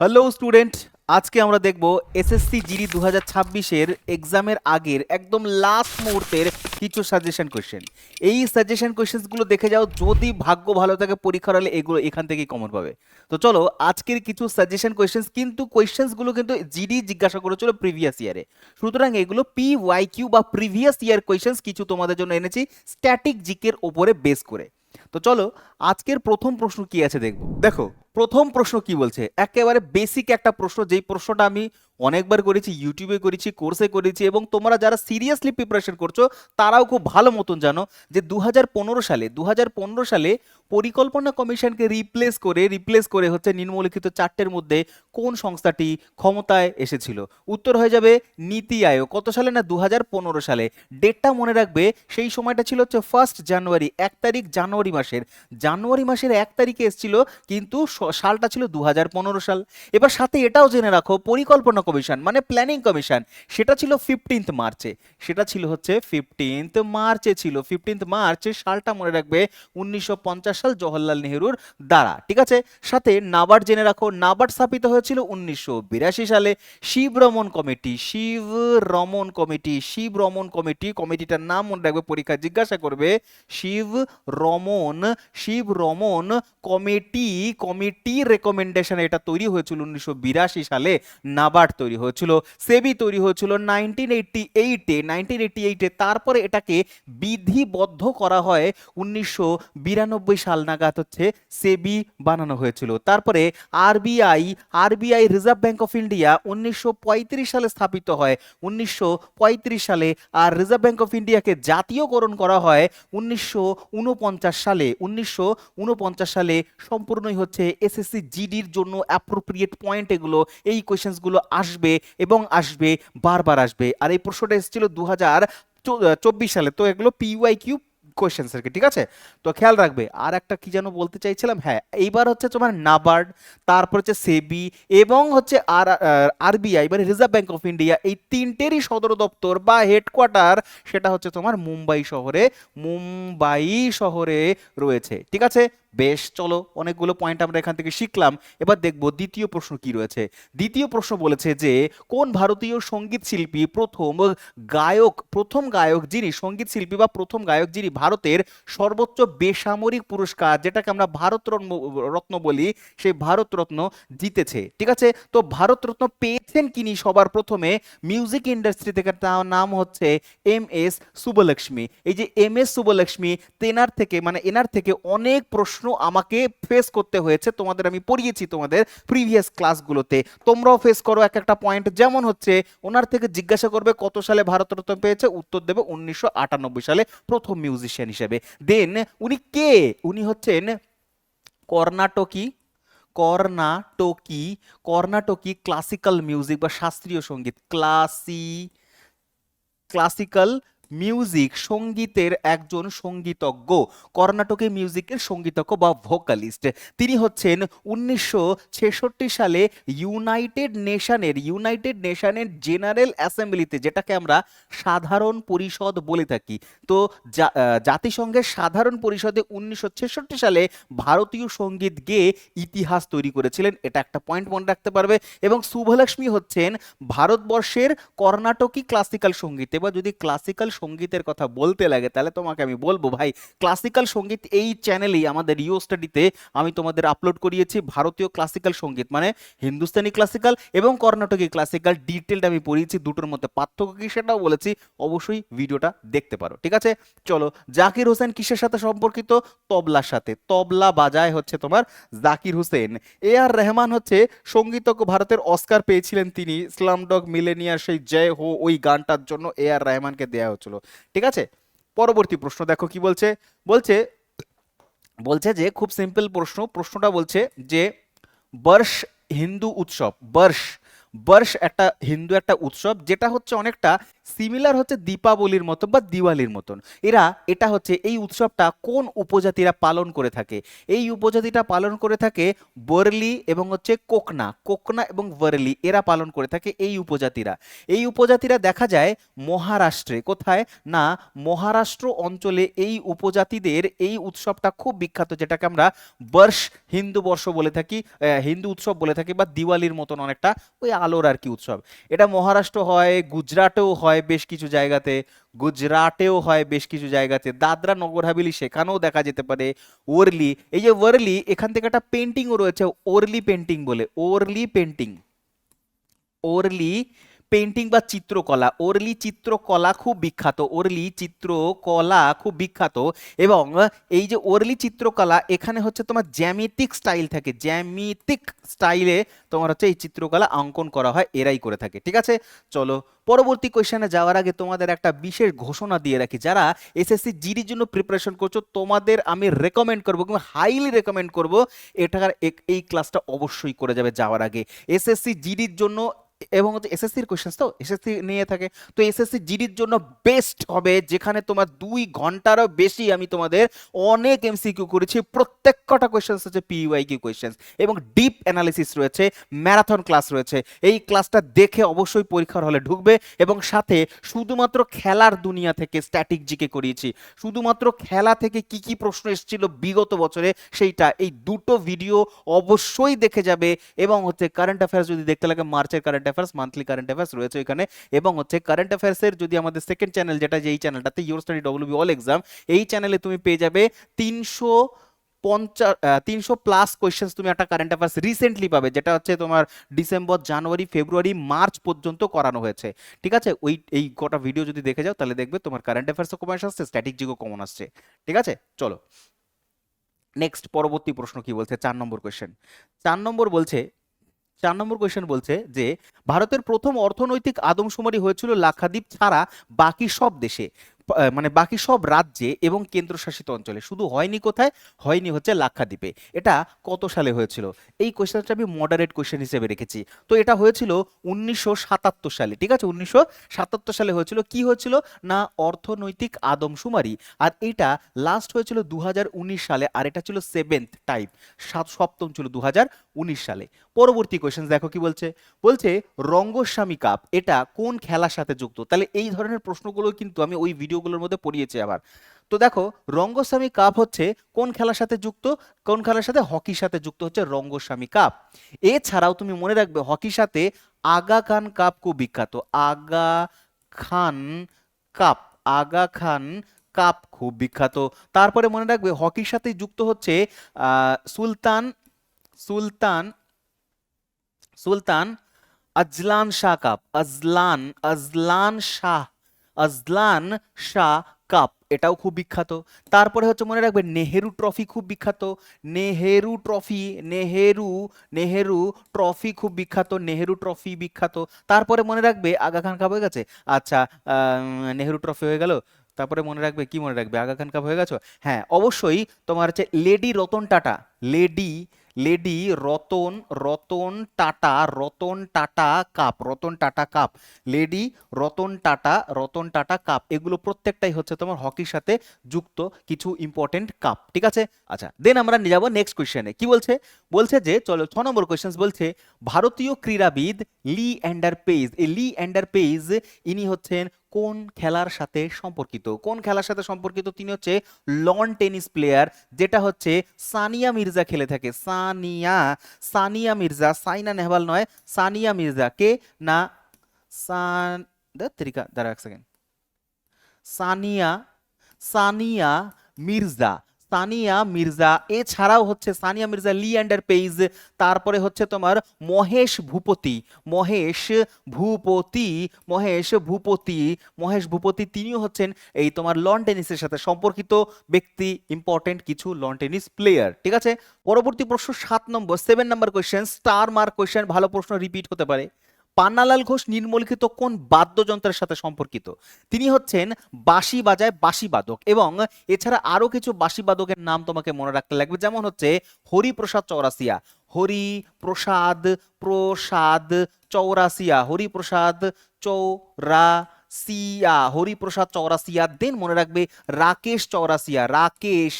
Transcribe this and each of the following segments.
Hello student, আজকে আমরা দেখব এসএসসি জিডি 2026 এর এক্সামের আগের একদম লাস্ট মুহূর্তের কিছু সাজেশন কোশ্চেন। এই সাজেশন কোশ্চেনগুলো দেখে যাও, যদি ভাগ্য ভালো থাকে পরীক্ষার হলে এগুলো এখান থেকেই কমন পাবে। তো চলো আজকের কিছু সাজেশন কোশ্চেন, কিন্তু কোশ্চেনগুলো কিন্তু জিডি জিজ্ঞাসা করেছিল প্রিভিয়াস ইয়ারে, সুতরাং এগুলো পিওয়াইকিউ বা প্রিভিয়াস ইয়ার কোশ্চেন কিছু তোমাদের জন্য এনেছি স্ট্যাটিক জিকের ওপরে বেস করে। তো চলো আজকের প্রথম প্রশ্ন কি আছে দেখবো। দেখো প্রথম প্রশ্ন কি বলছে, একেবারে বেসিক একটা প্রশ্ন, যেই প্রশ্নটা আমি অনেকবার করেছি, ইউটিউবে করেছি, কোর্সে করেছি, এবং তোমরা যারা সিরিয়াসলি প্রিপারেশন করছো তারাও খুব ভালো মতন জানো যে 2015 সালে পরিকল্পনা কমিশনকে রিপ্লেস করে হচ্ছে নিম্নলিখিত চারটের মধ্যে কোন সংস্থাটি ক্ষমতায় এসেছিল? উত্তর হয়ে যাবে নীতি আয়োগ। কত সালে? না 2015 সালে। ডেটটা মনে রাখবে, সেই সময়টা ছিল হচ্ছে 1 জানুয়ারি, 1 তারিখ জানুয়ারি মাসের 1 তারিখে এসেছিল, কিন্তু সালটা ছিল 2015 সাল। এবার সাথে এটাও জেনে রাখো, পরিকল্পনা কমিশন মানে প্ল্যানিং কমিশন, সেটা ছিল 15 মার্চে। সেটা ছিল হচ্ছে 15 মার্চে ছিল, 15 মার্চে। সালটা মনে রাখবে 1950 সাল, জওহরলাল নেহরুর দ্বারা। ঠিক আছে, সাথে নাবার্ড জেনে রাখো, নাবার্ড স্থাপিত হয়েছিল 1982 সালে। শিব রমন কমিটি, কমিটিটার নাম মনে রাখবে, পরীক্ষা জিজ্ঞাসা করবে। শিব রমন কমিটি রেকমেন্ডেশন, এটা তৈরি হয়েছিল 1982 সালে। নাবার্ড তৈরি হয়েছিল, সেবি তৈরি হয়েছিল 1988-এ। তারপরে এটাকে বিধিবদ্ধ করা হয় 1992 সাল নাগাদ, হচ্ছে সেবি বানানো হয়েছিল। তারপরে RBI reserve bank of India 1935 সালে স্থাপিত হয়, 1935 সালে। আর রিজার্ভ ব্যাংক অফ ইন্ডিয়াকে জাতীয়করণ করা হয় 1949 সালে। সম্পূর্ণই হচ্ছে এসএসসি জিডির জন্য অ্যাপ্রোপ্রিয়েট পয়েন্ট এগুলো। এই কোয়েশ্চেন্সগুলো আসবে এবং আসবে, বারবার আসবে। আর এই প্রশ্নটা এসেছিল 2024 সালে। তো এগুলো পিওয়াইকিউ কোয়েশ্চেন্স আর কি, ঠিক আছে? তো খেয়াল রাখবে। আর একটা কি যেন বলতে চাইছিলাম, হ্যাঁ, এইবার হচ্ছে তোমার নাবার্ড, তারপর হচ্ছে সেবি, এবং হচ্ছে আরবিআই মানে রিজার্ভ ব্যাংক অফ ইন্ডিয়া, এই তিনটেরই সদর দপ্তর বা হেডকোয়ার্টার সেটা হচ্ছে তোমার মুম্বাই শহরে রয়েছে। ঠিক আছে, বেশ, চলো অনেকগুলো পয়েন্ট আমরা এখান থেকে শিখলাম। এবার দেখবো দ্বিতীয় প্রশ্ন কি রয়েছে। দ্বিতীয় প্রশ্ন বলেছে যে কোন ভারতীয় সঙ্গীত শিল্পী প্রথম গায়ক যিনি সঙ্গীত শিল্পী বা প্রথম গায়ক যিনি ভারতের সর্বোচ্চ বেসামরিক পুরস্কার, যেটাকে আমরা রত্ন বলি, সেই ভারত রত্ন জিতেছে। ঠিক আছে, তো ভারত রত্ন পেয়েছেন কিনি সবার প্রথমে মিউজিক ইন্ডাস্ট্রি থেকে, তার নাম হচ্ছে এম.এস. সুব্বলক্ষ্মী। এই যে এম.এস. সুব্বলক্ষ্মী, এনার থেকে অনেক প্রশ্ন আমাকে ফেস করতে হয়েছে, তোমাদের আমি পড়িয়েছি তোমাদের প্রিভিয়াস ক্লাসগুলোতে। তোমরাও ফেস করো এক একটা পয়েন্ট, যেমন হচ্ছে ওনার থেকে জিজ্ঞাসা করবে কত সালে ভারতরত্ন পেয়েছে, উত্তর দেবে 1998 সালে প্রথম মিউজিশিয়ান হিসেবে। দেন উনি কে? উনি হচ্ছেন কর্ণাটকী কর্ণাটকী কর্ণাটকী ক্লাসিক্যাল মিউজিক বা শাস্ত্রীয় সঙ্গীত, ক্লাসিক্যাল মিউজিক সঙ্গীতের একজন সঙ্গীতজ্ঞ, কর্ণাটকী মিউজিকের সঙ্গীতজ্ঞ বা ভোকালিস্ট। তিনি হচ্ছেন 1966 সালে ইউনাইটেড নেশনের জেনারেল অ্যাসেম্বলিতে, যেটাকে আমরা সাধারণ পরিষদ বলে থাকি। তো জাতিসংঘের সাধারণ পরিষদে 1966 সালে ভারতীয় সঙ্গীত গেয়ে ইতিহাস তৈরি করেছিলেন। এটা একটা পয়েন্ট মনে রাখতে পারবে। এবং শুভলক্ষ্মী হচ্ছেন ভারতবর্ষের কর্ণাটকী ক্লাসিক্যাল সঙ্গীত। এবার যদি ক্লাসিক্যাল সঙ্গীতের কথা বলতে লাগে, তাহলে তোমাকে আমি বলবো, ভাই, ক্লাসিক্যাল সঙ্গীত এই চ্যানেলেই আমাদের ইউ স্টাডিতে আমি তোমাদের আপলোড করিয়েছি। ভারতীয় ক্লাসিক্যাল সঙ্গীত মানে হিন্দুস্তানি ক্লাসিক্যাল এবং কর্ণাটকী ক্লাসিক্যাল, ডিটেলড আমি পড়িয়েছি। দুটোর মধ্যে পার্থক্য কি সেটাও বলেছি, অবশ্যই ভিডিওটা দেখতে পারো। ঠিক আছে, চলো। জাকির হোসেন কিসের সাথে সম্পর্কিত? তবলার সাথে। তবলা বাজায় হচ্ছে তোমার জাকির হোসেন। A.R. রহমান হচ্ছে সঙ্গীতজ্ঞ, ভারতের অস্কার পেয়েছিলেন তিনি স্লামডগ মিলেনিয়ার সেই জয় হো ওই গানটার জন্য A.R. রহমানকে দেয়া হয়েছিল। ঠিক আছে, পরবর্তী প্রশ্ন দেখো কি বলছে। বলছে বলছে যে খুব সিম্পল প্রশ্নটা বলছে যে বর্ষ হিন্দু উৎসব, বর্ষ একটা হিন্দু একটা উৎসব, যেটা হচ্ছে অনেকটা সিমিলার হচ্ছে দীপাবলির মতো বা দিওয়ালির মতন। এটা হচ্ছে এই উৎসবটা কোন উপজাতিরা পালন করে থাকে? এই উপজাতিটা পালন করে থাকে বর্লি এবং হচ্ছে কোকনা, কোকনা এবং বর্লি এরা পালন করে থাকে এই উপজাতিরা। এই উপজাতিরা দেখা যায় মহারাষ্ট্রে, কোথায় না মহারাষ্ট্র অঞ্চলে এই উপজাতিদের এই উৎসবটা খুব বিখ্যাত, যেটাকে আমরা বর্ষ হিন্দু বর্ষ বলে থাকি, হিন্দু উৎসব বলে থাকি, বা দিওয়ালির মতন অনেকটা ওই আলোর আর কি উৎসব। এটা মহারাষ্ট্র হয়, গুজরাটেও হয় বেশ কিছু জায়গাতে, গুজরাটেও হয় বেশ কিছু জায়গাতে, দাদরা নগর হাভেলি সেখানেও দেখা যেতে পারে। ওরলি, এই যে ওরলি, এখান থেকে একটা পেন্টিংও রয়েছে ওরলি পেন্টিং বলে, ওরলি পেন্টিং, ওরলি পেন্টিং বা চিত্রকলা, ওরলি চিত্রকলা খুব বিখ্যাত, ওরলি চিত্রকলা খুব বিখ্যাত। এবং এই যে ওরলি চিত্রকলা, এখানে হচ্ছে তোমার জ্যামিতিক স্টাইল থাকে, জ্যামিতিক স্টাইলে তোমার হচ্ছে এই চিত্রকলা অঙ্কন করা হয়, এরাই করে থাকে। ঠিক আছে, চলো পরবর্তী কোয়েশ্চেনে যাওয়ার আগে তোমাদের একটা বিশেষ ঘোষণা দিয়ে রাখি, যারা এসএসসি জিডির জন্য প্রিপারেশন করছো তোমাদের আমি রেকমেন্ড করবো, কিংবা হাইলি রেকমেন্ড করবো এটার এই ক্লাসটা অবশ্যই করে যাবে যাওয়ার আগে। এসএসসি জিডির জন্য, এবং হচ্ছে এসএসসির কোশ্চেন তো এসএসসি নিয়ে থাকে, তো এসএসসি জিডির জন্য বেস্ট হবে যেখানে তোমার 2 ঘন্টারও বেশি আমি তোমাদের অনেক এমসিকিউ করেছি, প্রত্যেক কটা কোশ্চেন হচ্ছে পিওয়াইকিউ কোশ্চেন, এবং ডিপ অ্যানালিসিস রয়েছে, ম্যারাথন ক্লাস রয়েছে। এই ক্লাসটা দেখে অবশ্যই পরীক্ষার হলে ঢুকবে। এবং সাথে শুধুমাত্র খেলার দুনিয়া থেকে স্ট্যাটিক জিকে করিয়েছি, শুধুমাত্র খেলা থেকে কি কি প্রশ্ন এসেছিল বিগত বছরে সেইটা, এই দুটো ভিডিও অবশ্যই দেখে যাবে। এবং হচ্ছে কারেন্ট অ্যাফেয়ার্স যদি দেখতে লাগে, মার্চের current affairs, monthly current affairs রয়েছে এখানে। এবং হচ্ছে কারেন্ট অ্যাফেয়ার্সের যদি আমাদের সেকেন্ড চ্যানেল, যেটা যে এই চ্যানেলটাতে your study WB all exam, এই চ্যানেলে তুমি পেয়ে যাবে 300+ কোয়েশ্চেন্স তুমি একটা কারেন্ট অ্যাফেয়ার্স রিসেন্টলি পাবে, যেটা হচ্ছে তোমার ডিসেম্বর, জানুয়ারি, ফেব্রুয়ারি, মার্চ পর্যন্ত করানো হয়েছে। ঠিক আছে, এই কটা ভিডিও যদি দেখে যাও তাহলে দেখবে তোমার কারেন্ট অ্যাফেয়ার্সও কমন আসছে, স্ট্র্যাটেজিকও কমন আসছে। ঠিক আছে, চলো নেক্সট পরবর্তী প্রশ্ন কি বলছে, 4 নম্বর কোয়েশ্চেন। 4 নম্বর বলছে, 4 নম্বর কোয়েশ্চেন বলছে যে ভারতের প্রথম অর্থনৈতিক আদমশুমারি হয়েছিল লাক্ষাদ্বীপ ছাড়া বাকি সব দেশে, মানে বাকি সব রাজ্যে এবং কেন্দ্রশাসিত অঞ্চলে, শুধু হয়নি কোথায়, হয়নি হচ্ছে লাক্ষাদ্বীপে। এটা কত সালে হয়েছিল? এই কোয়েশ্চেনটা আমি মডারেট কোয়েশ্চেন হিসেবে রেখেছি। তো এটা হয়েছিল 1977 সালে। ঠিক আছে, 1977 সালে হয়েছিল। কি হয়েছিল না অর্থনৈতিক আদমশুমারি। আর এটা লাস্ট হয়েছিল 2019 সালে, আর এটা ছিল 7th টাইম, সপ্তম ছিল 2019 সালে। পরবর্তী কোয়েশ্চেন দেখো কি বলছে, বলছে রঙ্গস্বামী কাপ এটা কোন খেলার সাথে যুক্ত? তাহলে এই ধরনের প্রশ্নগুলো কিন্তু আমি ওই ভিডিওগুলোর মধ্যে পড়িয়েছি আবার। তো দেখো রঙ্গস্বামী কাপ হচ্ছে কোন খেলার সাথে যুক্ত, কোন খেলার সাথে, হকির সাথে যুক্ত হচ্ছে রঙ্গস্বামী কাপ। এছাড়াও তুমি মনে রাখবে হকির সাথে আগা খান কাপ খুব বিখ্যাত, আগা খান কাপ, আগা খান কাপ খুব বিখ্যাত। তারপরে মনে রাখবে হকির সাথে যুক্ত হচ্ছে Sultan, Sultan Sultan Azlan Shah Cup, Azlan, Azlan Shah, Azlan Shah Cup এটাও খুব বিখ্যাত। তারপরে হচ্ছে মনে রাখবে নেহেরু ট্রফি খুব বিখ্যাত, নেহেরু ট্রফি, নেহেরু, নেহেরু ট্রফি খুব বিখ্যাত, নেহেরু ট্রফি বিখ্যাত। তারপরে মনে রাখবে আগা খান কাপ হয়ে গেছে, আচ্ছা নেহেরু ট্রফি হয়ে গেল। তারপরে মনে রাখবে, কি মনে রাখবে, আগা খান কাপ হয়ে গেছো, হ্যাঁ অবশ্যই তোমার হচ্ছে lady Ratan Tata, lady, lady Ratan, Ratan Tata, Ratan Tata cup, Ratan Tata cup, lady Ratan Tata, Ratan Tata cup, এগুলো প্রত্যেকটাই হচ্ছে তোমার হকির সাথে যুক্ত কিছু ইম্পর্টেন্ট কাপ। ঠিক আছে, আচ্ছা দেন আমরা নিয়ে যাবো নেক্সট কোয়েশ্চেনে। কি বলছে, বলছে যে চলো 6 নম্বর কোয়েশ্চেন বলছে ভারতীয় ক্রীড়াবিদ লিঅ্যান্ডার পেজ, এই লিঅ্যান্ডার পেজ ইনি হচ্ছেন কোন খেলার সাথে সম্পর্কিত, কোন খেলার সাথে সম্পর্কিত? তিনি হচ্ছে লন টেনিস প্লেয়ার, যেটা হচ্ছে সানিয়া মির্জা খেলে থাকে, সানিয়া, সানিয়া মির্জা, সাইনা নেহওয়াল নয়, সানিয়া মির্জা। কে না দাঁড়া এক সেকেন্ড, সানিয়া, সানিয়া মির্জা, সানিয়া মির্জা। এছাড়াও হচ্ছে সানিয়া মির্জা, লিঅ্যান্ডার পেজ, তারপরে হচ্ছে তোমার মহেশ ভূপতি, মহেশ ভূপতি, মহেশ ভূপতি, মহেশ ভূপতি, তিনিও হচ্ছেন এই তোমার লন টেনিসের সাথে সম্পর্কিত ব্যক্তি, ইম্পর্টেন্ট কিছু লন টেনিস প্লেয়ার। ঠিক আছে, পরবর্তী প্রশ্ন 7 নম্বর, 7 নম্বর কোয়েশ্চেন, স্টার মার্ক কোয়েশ্চেন, ভালো প্রশ্ন রিপিট হতে পারে। পান্নালাল ঘোষ নিম্নলিখিত কোন বাদ্যযন্ত্রের সাথে সম্পর্কিত? তিনি হচ্ছেন বাঁশি বাজায় বাঁশি বাদক, এবং এছাড়া আরো কিছু বাঁশি বাদকের নাম তোমাকে মনে রাখতে লাগবে, যেমন হচ্ছে হরিপ্রসাদ চৌরাসিয়া, হরিপ্রসাদ প্রসাদ চৌরাসিয়া, হরিপ্রসাদ চৌরাসিয়া, হরিপ্রসাদ চৌরাসিয়া। দেন মনে রাখবে রাকেশ চৌরাসিয়া, রাকেশ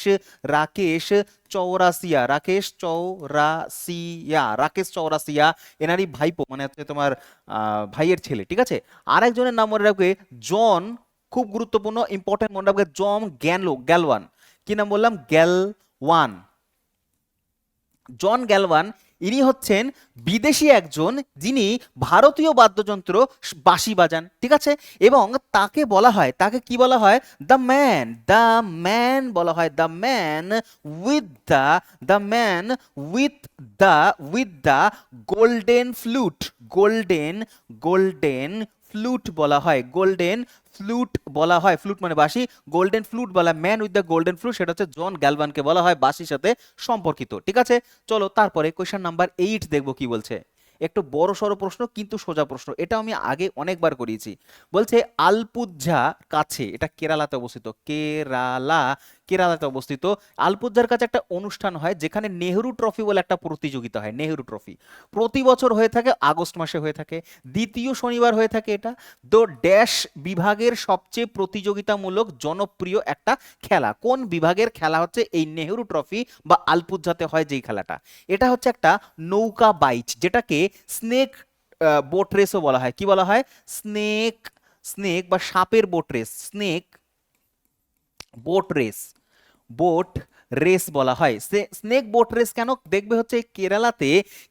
রাকেশ চৌরাসিয়া, রাকেশ চৌরাসিয়া, রাকেশ চৌরাসিয়া এনারই ভাইপো, মানে হচ্ছে তোমার ভাইয়ের ছেলে, ঠিক আছে। আরেকজনের নাম মনে রাখবে জন, খুব গুরুত্বপূর্ণ ইম্পর্টেন্ট, মনে রাখবে জন গ্যালওয়ান। কি নাম বললাম? গ্যালওয়ান, জন গ্যালওয়ান। ইনি হচ্ছেন বিদেশি একজন, যিনি ভারতীয় বাদ্যযন্ত্র বাঁশি বাজান, ঠিক আছে। এবং তাকে বলা হয়, তাকে কি বলা হয়? দ্য ম্যান বলা হয়, the man with the golden flute, golden flute বলা হয়, গোল্ডেন ফ্লুট বলা হয়, ফ্লুট মানে বাঁশি, গোল্ডেন ফ্লুট বলা, man with the golden flute, সেটা হচ্ছে জন গ্যালভানকে বলা হয়, বাঁশির সাথে সম্পর্কিত, ঠিক আছে। চলো তারপরে কোয়েশ্চেন নাম্বার 8 দেখবো কি বলছে। একটু বড় সড়ো প্রশ্ন কিন্তু সোজা প্রশ্ন, এটা আমি আগে অনেকবার করিয়েছি। বলছে আলপুঝা কাছে, এটা কেরালাতে অবস্থিত, কেরালাতে অবস্থিত। আলপুঝার কাছে একটা অনুষ্ঠান হয় যেখানে নেহেরু ট্রফি বলে একটা প্রতিযোগিতা হয়, নেহেরু ট্রফি প্রতি বছর হয়ে থাকে, আগস্ট মাসে হয়ে থাকে, দ্বিতীয় শনিবার হয়ে থাকে। এটা তো ড্যাশ বিভাগের সবচেয়ে প্রতিযোগিতামূলক জনপ্রিয় একটা খেলা। কোন বিভাগের খেলা হচ্ছে এই নেহেরু ট্রফি বা আলপুঝাতে হয় যেই খেলাটা? এটা হচ্ছে একটা নৌকা বাইচ, যেটাকে স্নেক বোট রেসও বলা হয়। কি বলা হয়? স্নেক স্নেক বা সাপের boat race, snake boat race, boat race বলা হয়। স্নেক বোট রেস কেন দেখবে? হচ্ছে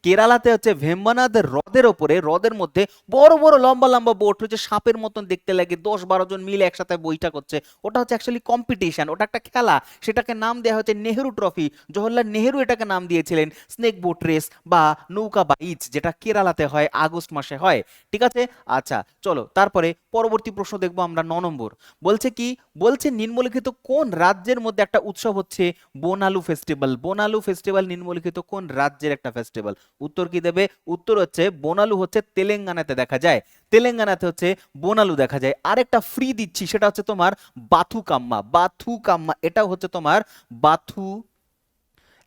কেরালাতে হচ্ছে ভেম্বানাদ হ্রদের ওপরে, হ্রদের মধ্যে বড় বড় লম্বা লম্বা বোট হচ্ছে, সাপের মতন দেখতে লাগে, 10-12 জন মিলে একসাথে বৈঠক করছে। ওটা হচ্ছে অ্যাকচুয়ালি কম্পিটিশন, ওটা একটা খেলা। সেটাকে নাম দেওয়া হচ্ছে নেহেরু ট্রফি। জওহরলাল নেহেরু এটাকে নাম দিয়েছিলেন স্নেক বোট রেস বা নৌকা বাইচ, যেটা কেরালাতে হয়, আগস্ট মাসে হয়, ঠিক আছে। আচ্ছা চলো তারপরে পরবর্তী প্রশ্ন দেখবো আমরা, 9 নম্বর। বলছে কি? বলছে নিম্নলিখিত কোন রাজ্যের মধ্যে একটা উৎসব হচ্ছে বোনালু ফেস্টিভ্যাল? বোনালু ফেস্টিভ্যাল নিম্নলিখিত কোন রাজ্যের একটা ফেস্টিভ্যাল? উত্তর কি দেবে? উত্তর হচ্ছে বোনালু হচ্ছে তেলেঙ্গানাতে দেখা যায়, তেলেঙ্গানাতে হচ্ছে বোনালু দেখা যায়। আরেকটা ফ্রি দিচ্ছি, সেটা হচ্ছে তোমার বাথুকাম্মা, বাথুকাম্মা এটাও হচ্ছে তোমার বাথু,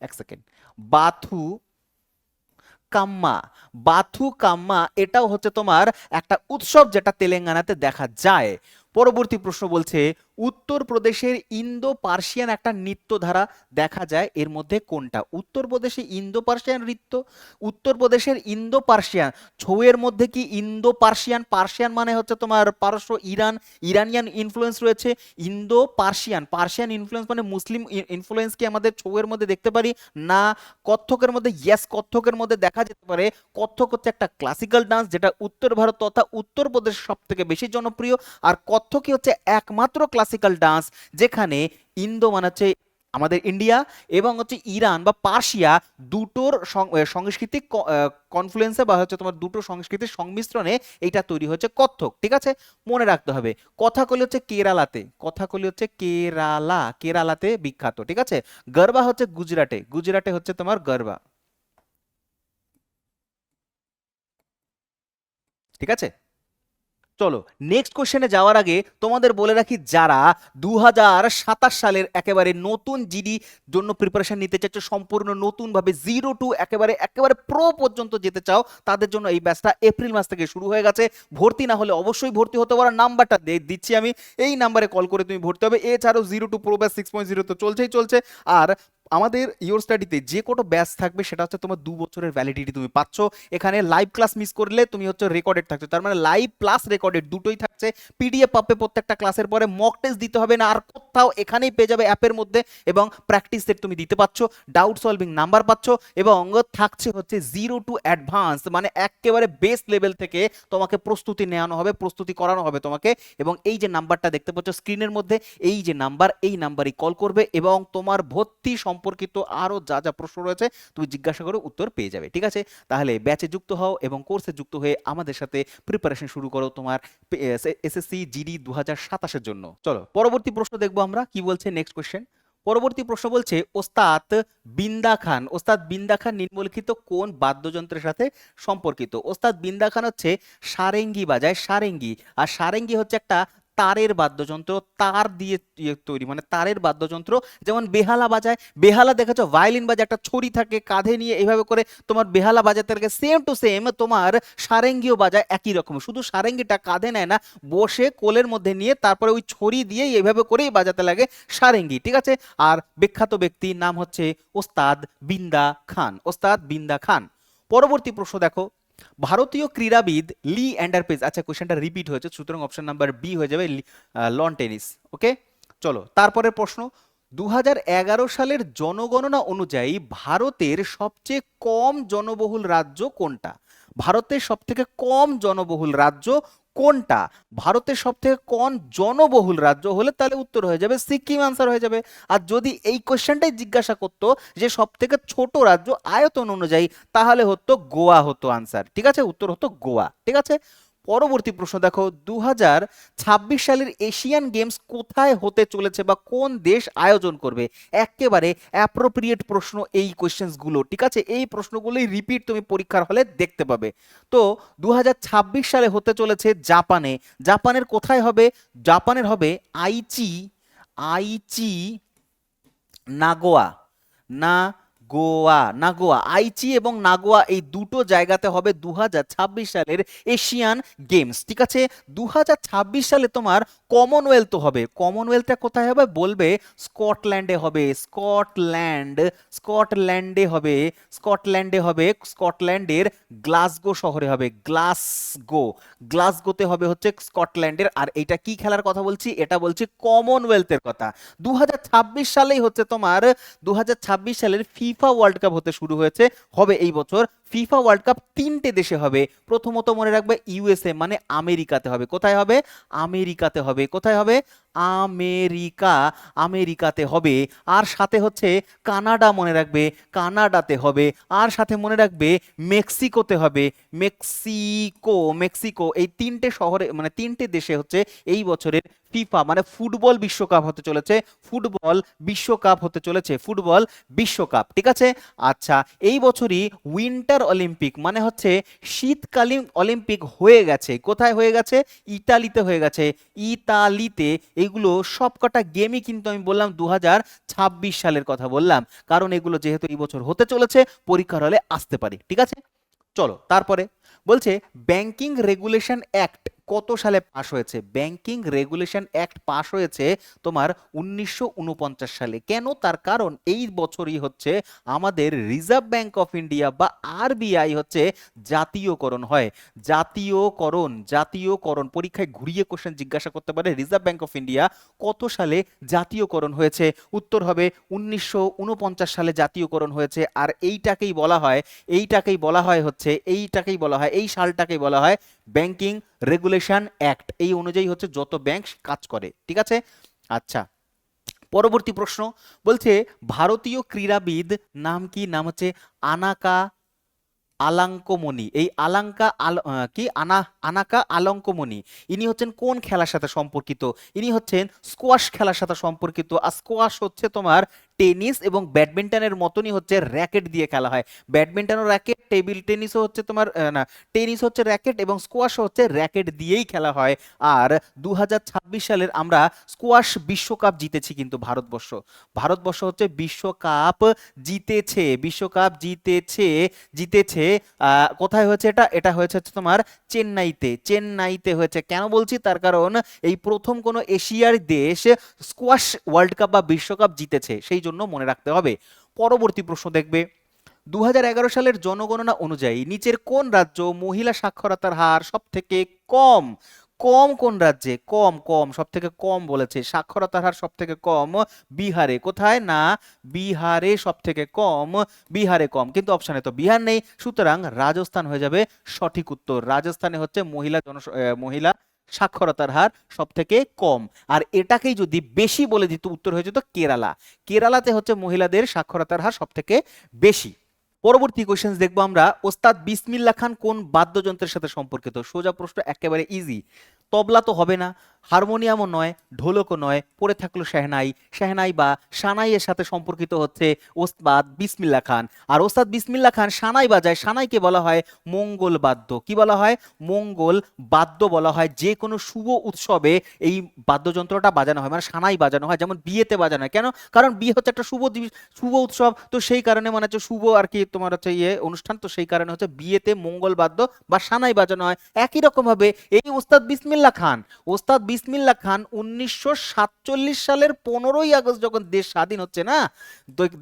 এক সেকেন্ড, বাথু কাম্মা, বাথুকাম্মা এটাও হচ্ছে তোমার একটা উৎসব যেটা তেলেঙ্গানাতে দেখা যায়। পরবর্তী প্রশ্ন বলছে উত্তরপ্রদেশের ইন্দো পার্সিয়ান একটা নৃত্যধারা দেখা যায়, এর মধ্যে কোনটা? উত্তরপ্রদেশে ইন্দো পার্সিয়ান নৃত্য, উত্তরপ্রদেশের ইন্দো পার্সিয়ান, ছৌয়ের মধ্যে কি ইন্দো পার্সিয়ান, পার্সিয়ান মানে হচ্ছে তোমার পারস্য, ইরানিয়ান ইনফ্লুয়েন্স রয়েছে, ইন্দো পার্সিয়ান, পার্সিয়ান ইনফ্লুয়েন্স মানে মুসলিম ইনফ্লুয়েন্স কি আমাদের ছৌয়ের মধ্যে দেখতে পারি না? কত্থকের মধ্যে, ইয়েস কত্থকের মধ্যে দেখা যেতে পারে। কত্থক হচ্ছে একটা ক্লাসিক্যাল ডান্স যেটা উত্তর ভারত তথা উত্তরপ্রদেশ সব থেকে বেশি জনপ্রিয়। আর কত্থকই হচ্ছে একমাত্র ক্লাসিক্যাল ডান্স যেখানে ইন্দো মানে হচ্ছে আমাদের ইন্ডিয়া এবং হচ্ছে ইরান বা পার্সিয়া দুটোর সাংস্কৃতিক কনফ্লুয়েন্সে বা হচ্ছে তোমার দুটো সংস্কৃতির সংমিশ্রণে এইটা তৈরি হচ্ছে কত্থক, ঠিক আছে। মনে রাখতে হবে। কথাকলি হচ্ছে কেরালাতে, কথাকলি হচ্ছে কেরালাতে বিখ্যাত, ঠিক আছে। গরবা হচ্ছে গুজরাটে, গুজরাটে হচ্ছে তোমার গরবা, ঠিক আছে। চলো নেক্সট কোশ্চেনে যাওয়ার আগে তোমাদের বলে রাখি, যারা 2027 সালের একেবারে নতুন জিডি জন্য প্রিপারেশন নিতে চাচ্ছ, সম্পূর্ণ নতুন ভাবে 0 টু একেবারে একেবারে প্রো পর্যন্ত যেতে চাও, তাদের জন্য এই ব্যাচটা এপ্রিল মাস থেকে শুরু হয়ে গেছে। ভর্তি না হলে অবশ্যই ভর্তি হতে পারো, নাম্বারটা দিচ্ছি আমি, এই নাম্বারে কল করে তুমি ভর্তি হবে। এছাড়াও 0 টু প্রো ব্যাচ 6.0 তো চলছে। আর আমাদের ইওর স্টাডিতে যে কোনো ব্যাচ থাকবে সেটা হচ্ছে তোমার 2 বছরের ভ্যালিডিটি তুমি পাচ্ছ। এখানে লাইভ ক্লাস মিস করলে তুমি হচ্ছে রেকর্ডেড থাকছো, তার মানে লাইভ প্লাস রেকর্ডেড দুটোই থাকছে। পিডিএফ পাবে প্রত্যেকটা ক্লাসের পরে, মক টেস্ট দিতে হবে না আর কোথাও, এখানেই পেয়ে যাবে অ্যাপের মধ্যে, এবং প্র্যাকটিস সেট তুমি দিতে পারছো, ডাউট সলভিং নাম্বার পাচ্ছ, এবং থাকছে হচ্ছে 0 টু অ্যাডভান্স, মানে একেবারে বেস লেভেল থেকে তোমাকে প্রস্তুতি নেওয়ানো হবে, প্রস্তুতি করানো হবে তোমাকে। এবং এই যে নাম্বারটা দেখতে পাচ্ছ স্ক্রিনের মধ্যে, এই যে নাম্বার, এই নাম্বারই কল করবে এবং তোমার ভর্তি সম্পর্কিত আরো যা যা প্রশ্ন রয়েছে তুমি জিজ্ঞাসা করে উত্তর পেয়ে যাবে, ঠিক আছে। তাহলে ব্যাচে যুক্ত হও এবং কোর্সে যুক্ত হয়ে আমাদের সাথে প্রিপারেশন শুরু করো তোমার এসএসসি জিডি 2027 এর জন্য। চলো পরবর্তী প্রশ্ন দেখবো আমরা, কি বলছে নেক্সট কোশ্চেন। পরবর্তী প্রশ্ন বলছে ওস্তাদ বিন্দা খান, ওস্তাদ বিন্দা খান নিম্নলিখিত কোন বাদ্যযন্ত্রের সাথে সম্পর্কিত? ওস্তাদ বিন্দা খান হচ্ছে সারেঙ্গি বাজায়, সারেঙ্গি। আর সারেঙ্গি হচ্ছে একটা তারের বাদ্যযন্ত্র, তার দিয়ে তৈরি, মানে তারের বাদ্যযন্ত্র। যেমন বেহালা বাজায়, বেহালা দেখেছো ভায়োলিন বাজায় একটা ছড়ি থাকে কাঁধে নিয়ে এইভাবে করে তোমার বেহালা বাজাতে থাকে, সেম টু সেম তোমার সারেঙ্গিও বাজায় একই রকম, শুধু সারেঙ্গিটা কাঁধে নেয় না, বসে কোলের মধ্যে নিয়ে তারপরে ওই ছড়ি দিয়ে এইভাবে করেই বাজাতে লাগে সারেঙ্গি, ঠিক আছে। আর বিখ্যাত ব্যক্তির নাম হচ্ছে ওস্তাদ বিন্দা খান, ওস্তাদ বিন্দা খান। পরবর্তী প্রশ্ন দেখো, ভারতীয় ক্রীড়াবিদ লি অ্যান্ডারপেজ, আচ্ছা কোশ্চেনটা রিপিট হয়েছে সুতরাং অপশন নাম্বার বি হয়ে যাবে, লন টেনিস। ওকে, চলো তারপরের প্রশ্ন। 2011 সালের জনগণনা অনুযায়ী ভারতের সবচেয়ে কম জনবহুল রাজ্য কোনটা? ভারতের সবথেকে কম জনবহুল রাজ্য কোনটা? ভারতের সবথেকে কম জনবহুল রাজ্য হলে তাহলে উত্তর হয়ে যাবে সিকিম, আনসার হয়ে যাবে। আর যদি এই কোশ্চেনটাই জিজ্ঞাসা করতো যে সবথেকে ছোট রাজ্য আয়তন অনুযায়ী, তাহলে হতো গোয়া, হতো আনসার, ঠিক আছে, উত্তর হতো গোয়া, ঠিক আছে। পরবর্তী প্রশ্ন দেখো, 2026 সালের এশিয়ান গেমস কোথায় হতে চলেছে বা কোন দেশ আয়োজন করবে? একেবারে অ্যাপ্রোপ্রিয়েট প্রশ্ন এই কোশ্চেন্স গুলো, ঠিক আছে, এই প্রশ্নগুলোই রিপিট তুমি পরীক্ষার হলে দেখতে পাবে। তো 2026 সালে হতে চলেছে জাপানে, জাপানের কোথায় হবে? জাপানের হবে Aichi, Aichi Nagoya, Nagoya, Nagoya, Aichi এবং নাগোয়া এই দুটো জায়গাতে হবে 2026 সালের এশিয়ান গেমস, ঠিক আছে। 2026 সালে তোমার কমনওয়েলথ হবে, কমনওয়েলথটা কোথায় হবে বলবে? স্কটল্যান্ডে হবে, স্কটল্যান্ড, স্কটল্যান্ডে হবে, স্কটল্যান্ডে হবে, স্কটল্যান্ডের গ্লাসগো শহরে হবে, গ্লাসগো, গ্লাসগোতে হবে হচ্ছে স্কটল্যান্ডের। আর এটা কি খেলার কথা বলছি? এটা বলছি কমনওয়েলথের কথা। 2026 সালেই হচ্ছে তোমার 2026 সালের ফিফা ওয়ার্ল্ড কাপ হতে শুরু হয়েছে, হবে এই বছর। ফিফা ওয়ার্ল্ড কাপ 3টে দেশে হবে, প্রথমত মনে রাখবে ইউএসএ মানে আমেরিকাতে হবে, কোথায় হবে? আমেরিকাতে হবে, কোথায় হবে? আমেরিকা, আমেরিকাতে হবে। আর সাথে হচ্ছে কানাডা মনে রাখবে, কানাডাতে হবে। আর সাথে মনে রাখবে মেক্সিকোতে হবে, মেক্সিকো, মেক্সিকো। এই 3টে শহরে মানে 3টে দেশে হচ্ছে এই বছরের ফিফা মানে ফুটবল বিশ্বকাপ হতে চলেছে, ফুটবল বিশ্বকাপ হতে চলেছে, ফুটবল বিশ্বকাপ, ঠিক আছে। আচ্ছা, এই বছরই উইন্টার অলিম্পিক মানে হচ্ছে শীতকালীন অলিম্পিক হয়ে গেছে, কোথায় হয়ে গেছে? ইতালিতে হয়ে গেছে, ইতালিতে। এইগুলো সবকটা গেমই কিন্তু আমি বললাম 2026 সালের কথা বললাম, কারণ এগুলো যেহেতু এই বছর হতে চলেছে পরীক্ষার হলে আসতে পারে, ঠিক আছে। চলো তারপরে বলছে ব্যাংকিং রেগুলেশন অ্যাক্ট কত সালে পাশ হয়েছে? ব্যাংকিং রেগুলেশন অ্যাক্ট পাশ হয়েছে তোমার 1949 সালে। কেন? তার কারণ এই বছরই হচ্ছে আমাদের রিজার্ভ ব্যাংক অফ ইন্ডিয়া বা আরবিআই হচ্ছে জাতীয়করণ হয়, জাতীয়করণ, জাতীয়করণ। পরীক্ষায় ঘুরিয়ে কোশ্চেন জিজ্ঞাসা করতে পারে রিজার্ভ ব্যাংক অফ ইন্ডিয়া কত সালে জাতীয়করণ হয়েছে? উত্তর হবে 1949 সালে জাতীয়করণ হয়েছে। আর এইটাকেই বলা হয়, এইটাকেই বলা হয় হচ্ছে, এইটাকেই বলা হয়, এই সালটাকেই বলা হয় ব্যাংকিং রেগুলেশন অ্যাক্ট। এই অনুযায়ী হচ্ছে যত ব্যাংক কাজ করে, ঠিক আছে। আচ্ছা, পরবর্তী প্রশ্ন বলছে ভারতীয় ক্রীড়াবিদ নাম কি? নাম হচ্ছে আনাকা আলাঙ্কমণি। এই আলাঙ্কা কি আনাকা আলঙ্কমণি, ইনি হচ্ছেন কোন খেলার সাথে সম্পর্কিত? ইনি হচ্ছেন স্কোয়াশ খেলার সাথে সম্পর্কিত। আর স্কোয়াশ হচ্ছে তোমার টেনিস এবং ব্যাডমিন্টনের মতনই হচ্ছে র্যাকেট দিয়ে খেলা হয়। ব্যাডমিন্টনও র্যাকেট, টেবিল টেনিসও হচ্ছে তোমার না, টেনিস হচ্ছে র্যাকেট এবং স্কোয়াশও হচ্ছে র্যাকেট দিয়েই খেলা হয়। আর 2026 সালের আমরা স্কোয়াশ বিশ্বকাপ জিতেছি কিন্তু ভারতবর্ষ, ভারতবর্ষ হচ্ছে বিশ্বকাপ জিতেছে, বিশ্বকাপ জিতেছে, জিতেছে। কোথায় হয়েছে এটা? এটা হয়েছে হচ্ছে তোমার চেন্নাইতে, চেন্নাইতে হয়েছে। কেন বলছি? তার কারণ এই প্রথম কোনো এশিয়ার দেশ স্কোয়াশ ওয়ার্ল্ড কাপ বা বিশ্বকাপ জিতেছে, সেই জন্য মনে রাখতে হবে। পরবর্তী প্রশ্ন দেখবে 2011 সালের জনগণনা অনুযায়ী নিচের কোন রাজ্য মহিলা সাক্ষরতার হার সব থেকে কম? কম কোন রাজ্যে? কম, কম, সব থেকে কম বলেছে, সাক্ষরতার হার সব থেকে কম বিহারে। কোথায়? না, বিহারে সব থেকে কম, বিহারে কম। কিন্তু অপশানে তো বিহার নেই, সুতরাং রাজস্থান হয়ে যাবে সঠিক উত্তর। রাজস্থানে হচ্ছে মহিলা সাক্ষরতার হার সব থেকে কম। আর এটাকেই যদি বেশি বলে দিত উত্তর হয়ে যেত কেরালা, কেরালাতে হচ্ছে মহিলাদের সাক্ষরতার হার সব থেকে বেশি। পরবর্তী কোশ্চেন দেখবো আমরা, ওস্তাদ বিসমিল্লাহ খান কোন বাদ্যযন্ত্রের সাথে সম্পর্কিত? সোজা প্রশ্ন, একেবারে ইজি। তবলা তো হবে না, হারমোনিয়ামও নয়, ঢোলকও নয়, পড়ে থাকলো শেহনাই। শেহনাই বা সানাইয়ের সাথে সম্পর্কিত হচ্ছে ওস্তাদ বিসমিল্লাহ খান। আর ওস্তাদ বিসমিল্লাহ খান সানাই বাজায়, সানাইকে বলা হয় মঙ্গল বাদ্য। কি বলা হয়? মঙ্গল বাদ্য বলা হয়। যে কোনো শুভ উৎসবে এই বাদ্যযন্ত্রটা বাজানো হয়, মানে সানাই বাজানো হয়, যেমন বিয়েতে বাজানো হয়। কেন? কারণ বিয়ে হচ্ছে একটা শুভ উৎসব, তো সেই কারণে মানে হচ্ছে শুভ আর কি তোমার হচ্ছে অনুষ্ঠান, তো সেই কারণে হচ্ছে বিয়েতে মঙ্গল বাদ্য বা সানাই বাজানো হয়। একই রকম ভাবে এই ওস্তাদ বিসমিল্লাহ খান, ওস্তাদ বিসমিল্লাহ খান 1947 সালের 15ই আগস্ট যখন দেশ স্বাধীন হচ্ছে না,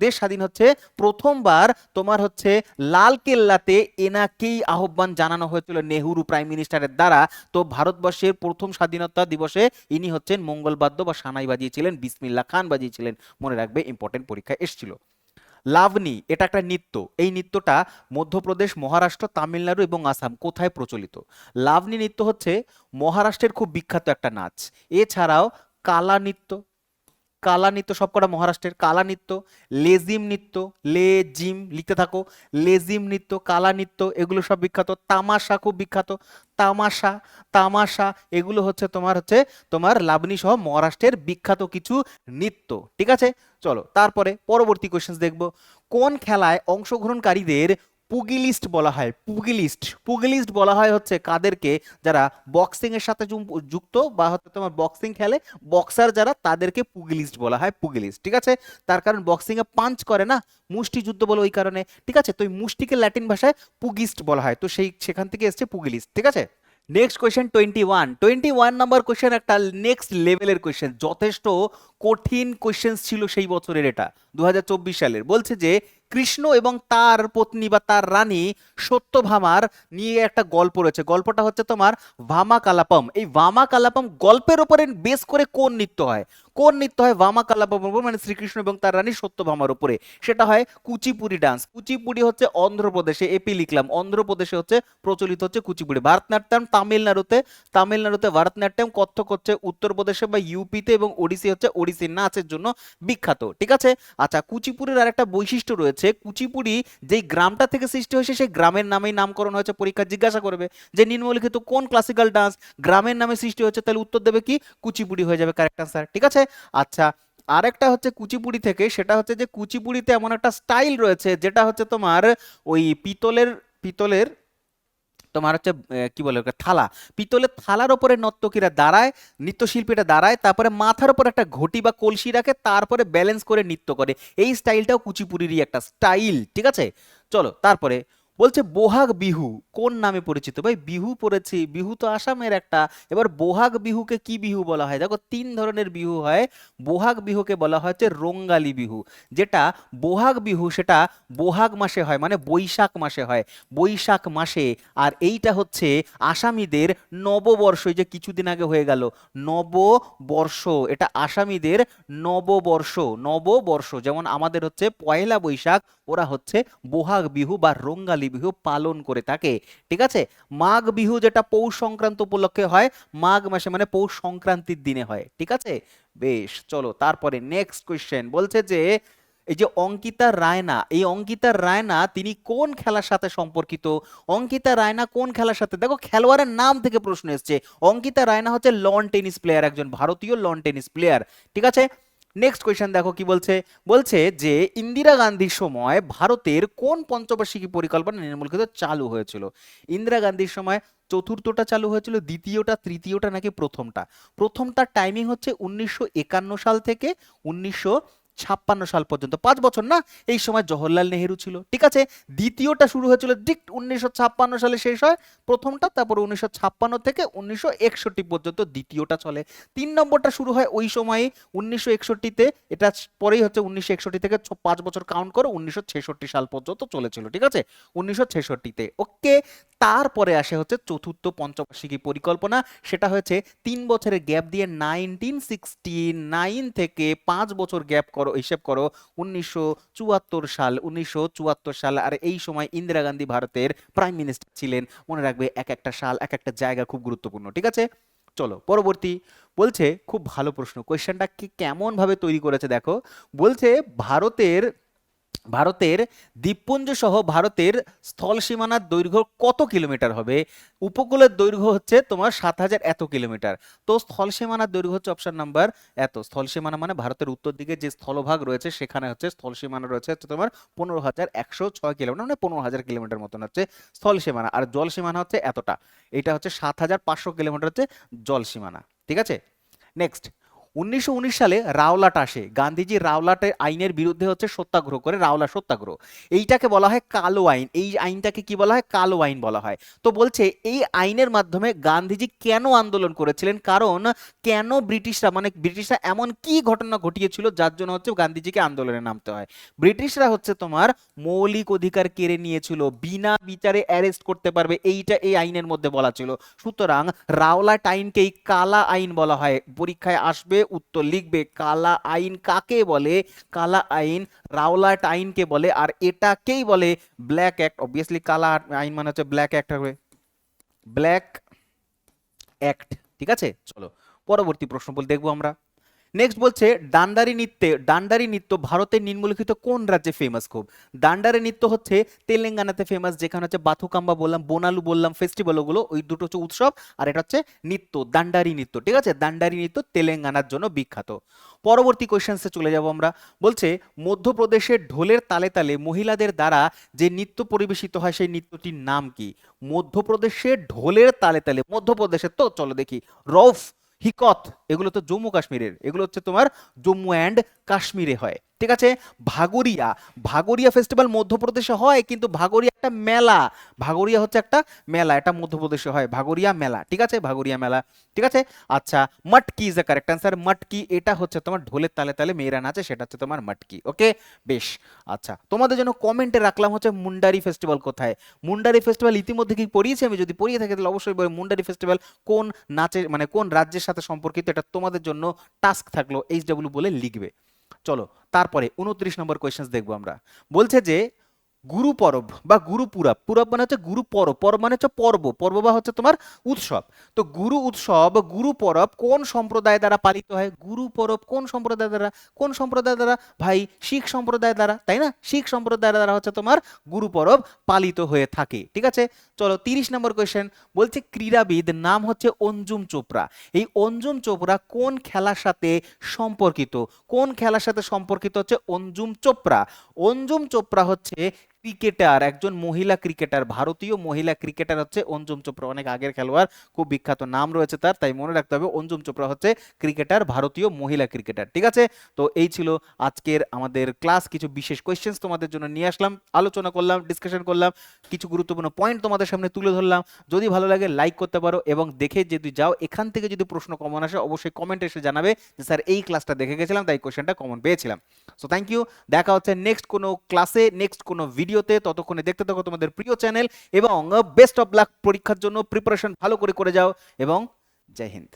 দেশ স্বাধীন হচ্ছে, প্রথমবার তোমার হচ্ছে লাল কেল্লাতে এনাকেই আহ্বান জানানো হয়েছিল নেহেরু প্রাইম মিনিস্টারের দ্বারা। তো ভারতবর্ষের প্রথম স্বাধীনতা দিবসে ইনি হচ্ছেন মঙ্গলবাদ্য বা সানাই বাজিয়েছিলেন, বিসমিল্লাহ খান বাজিয়েছিলেন। মনে রাখবে, ইম্পর্টেন্ট পরীক্ষায় এসেছিল। লাভনি এটা একটা নৃত্য। এই নৃত্যটা মধ্যপ্রদেশ, মহারাষ্ট্র, তামিলনাড়ু এবং আসাম কোথায় প্রচলিত? লাভনি নৃত্য হচ্ছে মহারাষ্ট্রের খুব বিখ্যাত একটা নাচ। এছাড়াও কালা নৃত্য, কালা নৃত্য সবকটা মহারাষ্ট্রের। কালা নৃত্য, লেজিম নৃত্য, লেজিম লিখতে থাকো, লেজিম নৃত্য, কালা নৃত্য, এগুলো সব বিখ্যাত। তামাশা খুব বিখ্যাত, তামাশা, তামাশা, এগুলো হচ্ছে তোমার লাবণী সহ মহারাষ্ট্রের বিখ্যাত কিছু নৃত্য। ঠিক আছে, চলো তারপরে পরবর্তী কোশ্চেন দেখবো। কোন খেলায় অংশগ্রহণকারীদের পুগিলিস্ট বলা হয়? পুগিলিস্ট, পুগিলিস্ট বলা হয় হচ্ছে কাদেরকে? যারা বক্সিং এর সাথে যুক্ত বা হচ্ছে তোমার বক্সিং খেলে, বক্সার যারা, তাদেরকে পুগিলিস্ট বলা হয়, পুগিলিস্ট। ঠিক আছে, তার কারণ বক্সিং এ পাঞ্চ করে না, মুষ্টিযুদ্ধ বলে ওই কারণে। ঠিক আছে, তো এই মুষ্টিকে ল্যাটিন ভাষায় পুগিস্ট বলা হয়, তো সেখান থেকে এসছে পুগিলিস্ট। ঠিক আছে, নেক্সট কোয়েশ্চেন 21 নাম্বার কোয়েশ্চেন, একটা নেক্সট লেভেলের কোয়েশ্চেন, যথেষ্ট কঠিন কোয়েশ্চেন ছিল সেই বছরের, এটা 2024 সালের। বলছে যে কৃষ্ণ এবং তার পত্নী বা তার রানী সত্যভামার নিয়ে একটা গল্প রয়েছে। গল্পটা হচ্ছে তোমার ভামা কালাপম। এই ভামা কালাপম গল্পের উপরে বেস করে কোন নৃত্য হয়? কোন নৃত্য হয় ভামা কালাপম উপর, মানে শ্রীকৃষ্ণ এবং তার রানী সত্যভামার উপরে? সেটা হয় কুচিপুড়ি ডান্স। কুচিপুড়ি হচ্ছে অন্ধ্রপ্রদেশে, এপি লিখলাম, অন্ধ্রপ্রদেশে হচ্ছে প্রচলিত হচ্ছে কুচিপুড়ি। ভারতনাট্যম তামিলনাড়ুতে, তামিলনাড়ুতে ভারতনাট্যম। কত্থক হচ্ছে উত্তরপ্রদেশে বা ইউপিতে, এবং ওড়িশি হচ্ছে ওড়িশি নাচের জন্য বিখ্যাত। ঠিক আছে, আচ্ছা, কুচিপুড়ির আর একটা বৈশিষ্ট্য রয়েছে, কুচিপুড়ি যেই গ্রামটা থেকে সৃষ্টি হয়েছে সেই গ্রামের নামেই নামকরণ হয়েছে। পরীক্ষা জিজ্ঞাসা করবে যে নিম্নলিখিত কোন ক্লাসিক্যাল ডান্স গ্রামের নামে সৃষ্টি হয়েছে, তাহলে উত্তর দেবে কি? কুচিপুড়ি হয়ে যাবে কারেক্ট আনসার। ঠিক আছে, আচ্ছা, আরেকটা হচ্ছে কুচিপুড়ি থেকে, সেটা হচ্ছে যে কুচিপুড়িতে এমন একটা স্টাইল রয়েছে যেটা হচ্ছে তোমার ওই পিতলের, পিতলের তোমার হচ্ছে কি বলে ওকে, থালা, পিতলের থালার ওপরে নর্তকীরা দাঁড়ায়, নৃত্যশিল্পীরা দাঁড়ায়, তারপরে মাথার উপর একটা ঘটি বা কলসি রাখে, তারপরে ব্যালেন্স করে নৃত্য করে। এই স্টাইলটাও কুচিপুড়িরই একটা স্টাইল। ঠিক আছে, চলো তারপরে বলছে বোহাগ বিহু কোন নামে পরিচিত? ভাই বিহু পড়েছি, বিহু তো আসামের একটা। এবার বোহাগ বিহুকে কি বিহু বলা হয়? দেখো 3 ধরনের বিহু হয়। বোহাগ বিহুকে বলা হচ্ছে রঙ্গালী বিহু। যেটা বোহাগ বিহু সেটা বোহাগ মাসে হয়, মানে বৈশাখ মাসে হয়, বৈশাখ মাসে। আর এইটা হচ্ছে আসামিদের নববর্ষ, এই যে কিছুদিন আগে হয়ে গেল নববর্ষ, এটা আসামিদের নববর্ষ, নববর্ষ। যেমন আমাদের হচ্ছে পয়লা বৈশাখ, ওরা হচ্ছে বোহাগ বিহু বা রঙ্গালী বিহু পালন করে থাকে। ঠিক আছে, মাঘ বিহু যেটা পৌষ সংক্রান্ত উপলক্ষে হয়, মাঘ মাসে মানে পৌষ সংক্রান্তির দিনে হয়। ঠিক আছে, বেশ, চলো তারপরে নেক্সট কোয়েশ্চেন। বলছে যে এই যে অঙ্কিতা রায়না, এই অঙ্কিতা রায়না তিনি কোন খেলার সাথে সম্পর্কিত? অঙ্কিতা রায়না কোন খেলার সাথে? দেখো খেলোয়াড়ের নাম থেকে প্রশ্ন এসছে। অঙ্কিতা রায়না হচ্ছে লন টেনিস প্লেয়ার, একজন ভারতীয় লন টেনিস প্লেয়ার। ঠিক আছে, নেক্সট কোয়েশ্চেন দেখো কি বলছে। বলছে যে ইন্দিরা গান্ধীর সময় ভারতের কোন পঞ্চবার্ষিকী পরিকল্পনা নিম্নলিখিত চালু হয়েছিল? ইন্দিরা গান্ধীর সময় চতুর্থটা চালু হয়েছিল, দ্বিতীয়টা, তৃতীয়টা নাকি প্রথমটা? প্রথমটার টাইমিং হচ্ছে 1951 সাল থেকে 1956 সাল পর্যন্ত, 5 বছর না? এই সময় জওহরলাল নেহেরু ছিল। ঠিক আছে, দ্বিতীয়টা শুরু হয়েছিল ঠিক 1956 সালে শেষ হয় প্রথমটা, তারপর 1956 থেকে 1961 পর্যন্ত দ্বিতীয়টা চলে। 3 নম্বরটা শুরু হয় ওই সময় 1961-তে, এটা পরেই হচ্ছে 1961 থেকে 5 বছর কাউন্ট করো, 1966 সাল পর্যন্ত চলেছিল। ঠিক আছে, 1966-তে। ওকে, তারপরে আসে হচ্ছে চতুর্থ পঞ্চবার্ষিকী পরিকল্পনা, সেটা হয়েছে 3 বছরের গ্যাপ দিয়ে 1969 থেকে 5 বছর গ্যাপ করো, হিসেব করো 1974 সাল। আর এই সময় ইন্দিরা গান্ধী ভারতের প্রাইম মিনিস্টার ছিলেন। মনে রাখবে, এক একটা সাল এক একটা জায়গা খুব গুরুত্বপূর্ণ। ঠিক আছে, চলো পরবর্তী। বলছে খুব ভালো প্রশ্ন, কোয়েশ্চেনটা কি কেমন ভাবে তৈরি করেছে দেখো। বলছে ভারতের ভারতের দ্বীপপুঞ্জ সহ ভারতের স্থল সীমানার দৈর্ঘ্য কত কিলোমিটার হবে? উপকূলের দৈর্ঘ্য হচ্ছে তোমার 7,000 এত কিলোমিটার। তো স্থল সীমানার দৈর্ঘ্য হচ্ছে অপশন নাম্বার এত। স্থল সীমানা মানে ভারতের উত্তর দিকে যে স্থলভাগ রয়েছে সেখানে হচ্ছে স্থল সীমানা রয়েছে হচ্ছে তোমার 15,106 কিলোমিটার, মানে 15,000 কিলোমিটার মতন হচ্ছে স্থল সীমানা। আর জল সীমানা হচ্ছে এতটা, এটা হচ্ছে 7,500 কিলোমিটার হচ্ছে জল সীমানা। ঠিক আছে, নেক্সট। 1919 সালে রাওলাট আসে, গান্ধীজি রাওলাটের আইনের বিরুদ্ধে হচ্ছে সত্যাগ্রহ করে, রাওলাট সত্যাগ্রহ। এইটাকে বলা হয় কালো আইন, এই আইনটাকে কি বলা হয়? কালো আইন বলা হয়। তো বলছে এই আইনের মাধ্যমে গান্ধীজি কেন আন্দোলন করেছিলেন, কারণ কেন ব্রিটিশরা, মানে ব্রিটিশরা এমন কি ঘটনা ঘটিয়েছিল যার জন্য হচ্ছে গান্ধীজিকে আন্দোলনে নামতে হয়? ব্রিটিশরা হচ্ছে তোমার মৌলিক অধিকার কেড়ে নিয়েছিল, বিনা বিচারে অ্যারেস্ট করতে পারবে, এইটা এই আইনের মধ্যে বলা ছিল। সুতরাং রাওলাট আইনকেই কালা আইন বলা হয়। পরীক্ষায় আসবে, উত্তর লিখবে, কালা আইন কাকে বলে? কালা আইন রাওলাট আইনকে বলে, আর এটাকেই বলে ব্ল্যাক অ্যাক্ট। অবভিয়াসলি কালা আইন মানে হচ্ছে ব্ল্যাক অ্যাক্ট হবে, ব্ল্যাক অ্যাক্ট। ঠিক আছে, চলো পরবর্তী প্রশ্ন বল দেখবো আমরা। নেক্সট বলছে ডান্ডারি নৃত্য ভারতের নিম্নলিখিত কোন রাজ্যে ফেমাস খুব? ডান্ডারি নৃত্য হচ্ছে তেলেঙ্গানাতে ফেমাস, যেখানে হচ্ছে বাথুকাম্বা বললাম, বোনালু বললাম, ফেস্টিভ্যাল, ওগুলো ওই দুটো হচ্ছে উৎসব, আর এটা হচ্ছে নৃত্য, দান্ডারি নৃত্য। ঠিক আছে, দান্ডারি নৃত্য তেলেঙ্গানার জন্য বিখ্যাত। পরবর্তী কোয়েশ্চেন্সে চলে যাব আমরা। বলছে মধ্যপ্রদেশের ঢোলের তালে তালে মহিলাদের দ্বারা যে নৃত্য পরিবেশিত হয় সেই নৃত্যটির নাম কি? মধ্যপ্রদেশের ঢোলের তালে তালে, মধ্যপ্রদেশের তো চলো দেখি, রউফ, হিকত, এগুলো তো জম্মু কাশ্মীরের, এগুলো হচ্ছে তোমার জম্মু অ্যান্ড কাশ্মীরে হয়। ঠিক আছে, ভাগোরিয়া, ভাগোরিয়া ফেস্টিভ্যাল মধ্যপ্রদেশে হয়, কিন্তু ভাগোরিয়া একটা মেলা, ভাগোরিয়া হচ্ছে একটা মেলা, এটা মধ্যপ্রদেশে হয়, ভাগোরিয়া মেলা। ঠিক আছে, ভাগোরিয়া মেলা। ঠিক আছে, আচ্ছা, মটকি ইজ দ্য কারেক্ট অ্যান্সার। মটকি, এটা হচ্ছে তোমার ঢোলের তালে তালে মেয়েরা নাচে, সেটা হচ্ছে তোমার মটকি। ওকে, বেশ। আচ্ছা, তোমাদের জন্য কমেন্টে রাখলাম হচ্ছে মুন্ডারি ফেস্টিভ্যাল কোথায়। মুন্ডারি ফেস্টিভ্যাল ইতিমধ্যে কি পড়িয়েছি আমি? যদি পড়িয়ে থাকে তাহলে অবশ্যই বলো মুন্ডারি ফেস্টিভ্যাল কোন নাচের, মানে কোন রাজ্যের সাথে সম্পর্কিত, এটা তোমাদের জন্য টাস্ক থাকলো, এইচডব্লিউ বলে লিখবে। চলো তারপরে 29 নম্বর কোয়েশ্চেন দেখবো আমরা। বলছে যে গুরু পরব বা গুরু পুরব, পুরব মানে হচ্ছে গুরু পরব, পরব মানে হচ্ছে পর্ব, পর্ব বা হচ্ছে তোমার উৎসব। তো গুরু উৎসব, গুরু পরব কোন সম্প্রদায় দ্বারা পালিত হয়? গুরু পরব কোন সম্প্রদায় দ্বারা? কোন সম্প্রদায় দ্বারা ভাই? শিখ সম্প্রদায় দ্বারা, তাই না? শিখ সম্প্রদায় দ্বারা হচ্ছে তোমার গুরু পরব পালিত হয়ে থাকে। ঠিক আছে, চলো 30 নম্বর কোয়েশ্চেন। বলছে ক্রীড়াবিদ নাম হচ্ছে অঞ্জুম চোপড়া, এই অঞ্জুম চোপড়া কোন খেলার সাথে সম্পর্কিত? কোন খেলার সাথে সম্পর্কিত হচ্ছে অঞ্জুম চোপড়া? অঞ্জুম চোপড়া হচ্ছে ক্রিকেটার, একজন মহিলা ক্রিকেটার, ভারতীয় মহিলা ক্রিকেটার হচ্ছে অঞ্জুম চোপড়া, অনেক আগের খেলোয়াড়, খুব বিখ্যাত নাম রয়েছে তার, তাই মনে রাখতে হবে অঞ্জুম চোপড়া হচ্ছে ক্রিকেটার, ভারতীয় মহিলা ক্রিকেটার। ঠিক আছে, তো এই ছিল আজকের আমাদের ক্লাস, কিছু বিশেষ কোয়েশ্চেন্স তোমাদের জন্য নিয়ে আসলাম, আলোচনা করলাম, ডিসকাশন করলাম, কিছু গুরুত্বপূর্ণ পয়েন্ট তোমাদের সামনে তুলে ধরলাম। যদি ভালো লাগে লাইক করতে পারো, এবং দেখে যদি যাও এখান থেকে যদি প্রশ্ন কমন আসে অবশ্যই কমেন্টে এসে জানাবে যে স্যার এই ক্লাসটা দেখে গেছিলাম তাই কোয়েশ্চেনটা কমন পেয়েছিলাম। সো থ্যাংক ইউ, দেখা হচ্ছে নেক্সট কোনো ক্লাসে, নেক্সট কোনো ভিডিওতে। ততক্ষণে দেখতে থাকো তোমাদের প্রিয় চ্যানেল, এবং বেস্ট অফ লাক পরীক্ষার জন্য, প্রিপারেশন ভালো করে করে যাও, এবং জয় হিন্দ।